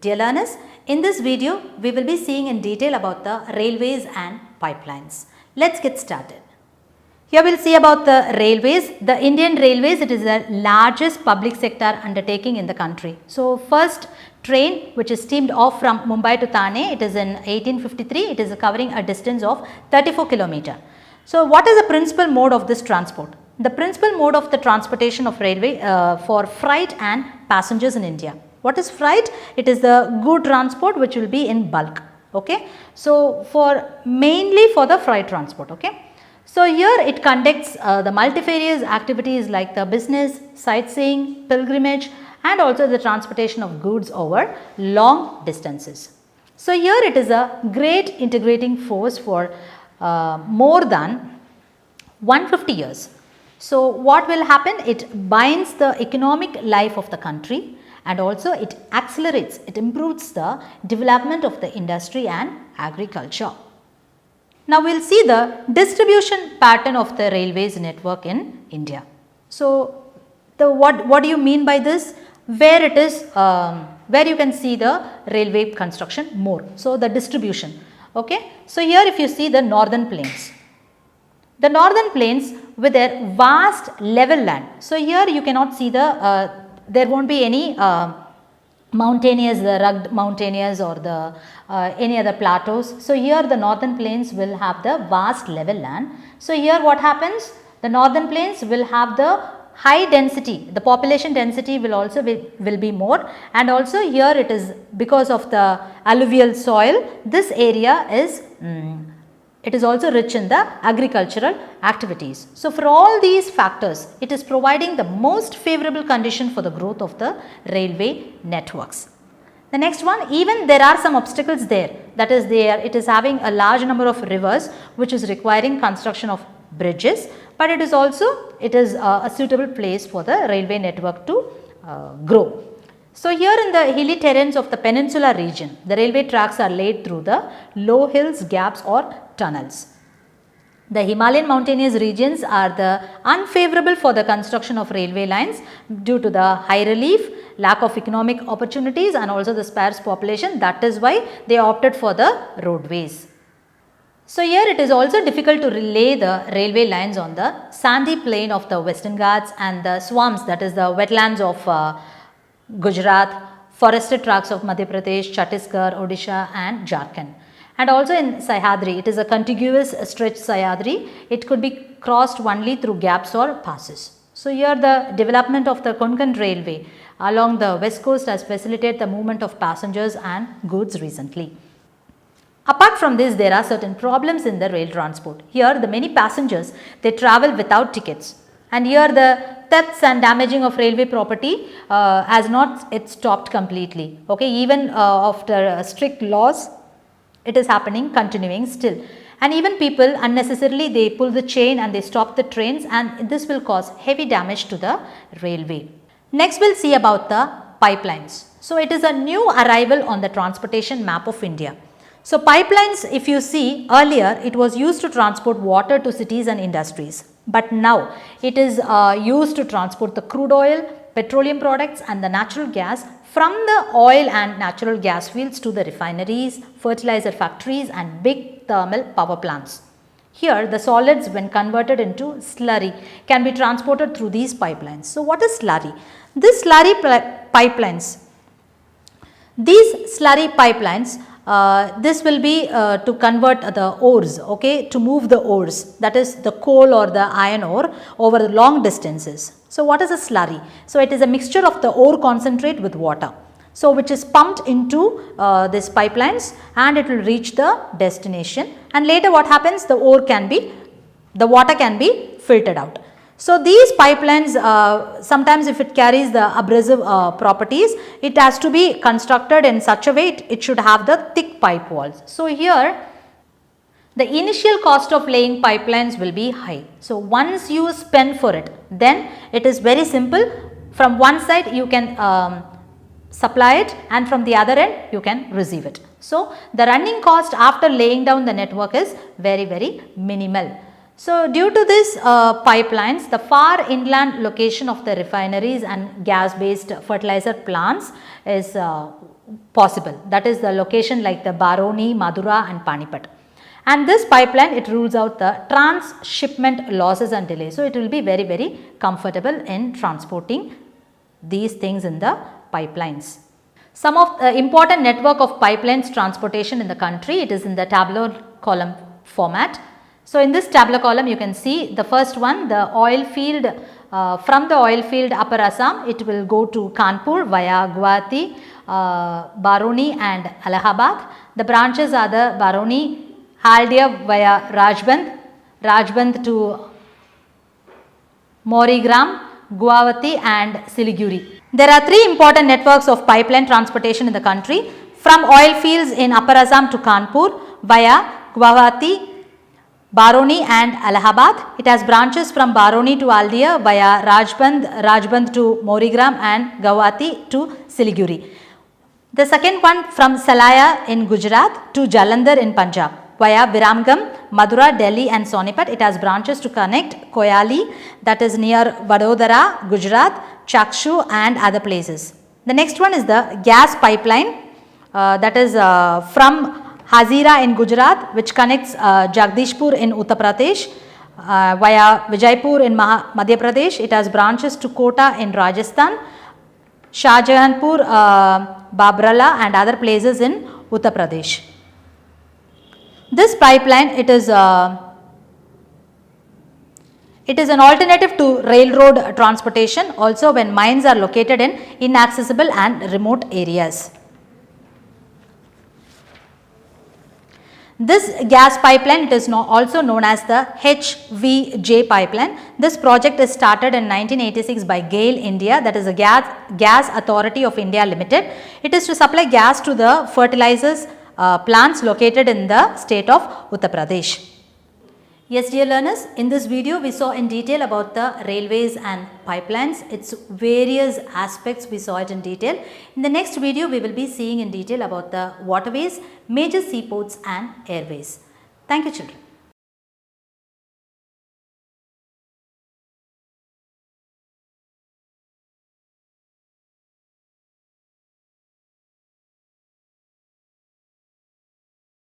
Dear learners, in this video we will be seeing in detail about the railways and pipelines. Let's get started. Here we will see about the railways. The Indian Railways, it is the largest public sector undertaking in the country. So, first train which is steamed off from Mumbai to Thane, it is in 1853, it is covering a distance of 34 km. So, what is the principal mode of this transport? The principal mode of the transportation of railway for freight and passengers in India. What is freight? It is the good transport which will be in bulk. Okay. So, mainly for the freight transport. Okay. So, here it conducts the multifarious activities like the business, sightseeing, pilgrimage and also the transportation of goods over long distances. So, here it is a great integrating force for more than 150 years. So, what will happen? It binds the economic life of the country and also it accelerates, it improves the development of the industry and agriculture. Now, we will see the distribution pattern of the railways network in India. So, what do you mean by this? Where it is, where you can see the railway construction more. So, the distribution. Okay. So, here if you see the northern plains. The northern plains with their vast level land. So, here you cannot see the, there will not be any mountainous, the rugged mountainous or the any other plateaus. So, here the northern plains will have the vast level land. So, here what happens? The northern plains will have the high density, the population density will also be more, and also here it is because of the alluvial soil, this area is it is also rich in the agricultural activities. So, for all these factors, it is providing the most favorable condition for the growth of the railway networks. The next one, even there are some obstacles there, that is it is having a large number of rivers which is requiring construction of bridges, but it is also a suitable place for the railway network to grow. So, here in the hilly terrains of the peninsular region, the railway tracks are laid through the low hills, gaps or tunnels. The Himalayan mountainous regions are the unfavorable for the construction of railway lines due to the high relief, lack of economic opportunities and also the sparse population. That is why they opted for the roadways. So, here it is also difficult to lay the railway lines on the sandy plain of the Western Ghats and the swamps, that is the wetlands of Gujarat, forested tracts of Madhya Pradesh, Chhattisgarh, Odisha and Jharkhand. And also in Sahyadri, it is a contiguous stretch Sahyadri, it could be crossed only through gaps or passes. So, here the development of the Konkan railway along the west coast has facilitated the movement of passengers and goods recently. Apart from this, there are certain problems in the rail transport. Here the many passengers, they travel without tickets, and here the thefts and damaging of railway property has not yet stopped completely. Okay, even after strict laws, it is happening, continuing still, and even people unnecessarily they pull the chain and they stop the trains, and this will cause heavy damage to the railway. Next, we will see about the pipelines. So, it is a new arrival on the transportation map of India. So, pipelines, if you see earlier, it was used to transport water to cities and industries, but now it is used to transport the crude oil, petroleum products and the natural gas from the oil and natural gas fields to the refineries, fertilizer factories and big thermal power plants. Here the solids, when converted into slurry, can be transported through these pipelines. So, what is slurry? These slurry pipelines, this will be to convert the ores, okay, to move the ores, that is the coal or the iron ore over the long distances. So, what is a slurry? So, it is a mixture of the ore concentrate with water. So, which is pumped into these pipelines and it will reach the destination, and later what happens, the water can be filtered out. So, these pipelines sometimes if it carries the abrasive properties, it has to be constructed in such a way it should have the thick pipe walls. So, here the initial cost of laying pipelines will be high. So, once you spend for it, then it is very simple. From one side you can supply it and from the other end you can receive it. So, the running cost after laying down the network is very minimal. So, due to this pipelines, the far inland location of the refineries and gas based fertilizer plants is possible. That is the location like the Baroni, Madura and Panipat. And this pipeline, it rules out the transshipment losses and delays. So, it will be very comfortable in transporting these things in the pipelines. Some of the important network of pipelines transportation in the country, it is in the tabular column format. So, in this tabular column you can see the first one, the oil field, from the oil field Upper Assam, it will go to Kanpur via Guwahati, Baroni and Allahabad. The branches are the Baroni, Haldia via Rajband, Rajband to Morigram, Guwahati and Siliguri. There are three important networks of pipeline transportation in the country, from oil fields in Upper Assam to Kanpur via Guwahati, Baroni and Allahabad. It has branches from Baroni to Haldia via Rajband, Rajband to Morigram and Guwahati to Siliguri. The second one from Salaya in Gujarat to Jalandhar in Punjab via Viramgam, Madura, Delhi and Sonipat. It has branches to connect Koyali, that is near Vadodara, Gujarat, Chakshu and other places. The next one is the gas pipeline, that is from Hazira in Gujarat, which connects Jagdishpur in Uttar Pradesh via Vijaypur in Madhya Pradesh. It has branches to Kota in Rajasthan, Shahjahanpur, Babrala and other places in Uttar Pradesh. This pipeline, it is an alternative to railroad transportation also when mines are located in inaccessible and remote areas. This gas pipeline, it is also known as the HVJ pipeline. This project is started in 1986 by GAIL India, that is a Gas Authority of India Limited. It is to supply gas to the fertilizers plants located in the state of Uttar Pradesh. Yes, dear learners, in this video we saw in detail about the railways and pipelines, its various aspects we saw it in detail. In the next video we will be seeing in detail about the waterways, major seaports and airways. Thank you children.